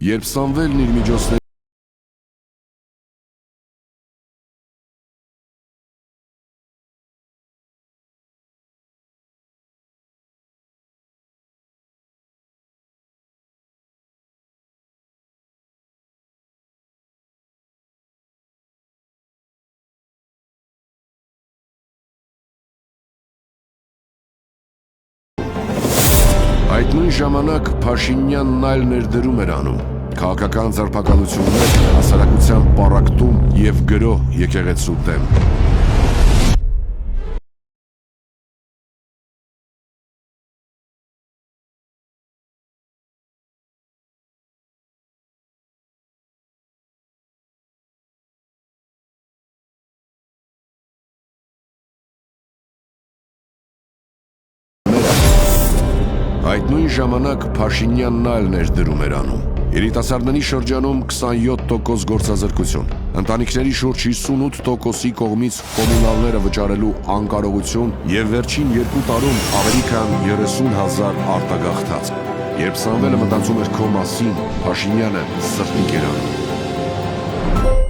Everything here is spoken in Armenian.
Երբ Սամվելն իր միջոցների այդ նույն ժամանակ Փաշինյանն այլ ներդրում էր անում, քաղաքական ձերբակալություններ, հասարակության պառակտում և գրոհ եկեղեցու դեմ։ Այդ նույն ժամանակ Փաշինյանն այլ ներդրում էր անում։ Երիտասարդների շրջանում 27% գործազրկություն, ընտանիքների շուրջ 58%-ի կողմից կոմունալները վճարելու անկարողություն և վերջին 2 տարում ավելի քան 30,000 արտագաղթած։ Երբ Սամվելը մտածում էր քո մասին, Փաշինյանը սրտիկ էր անում։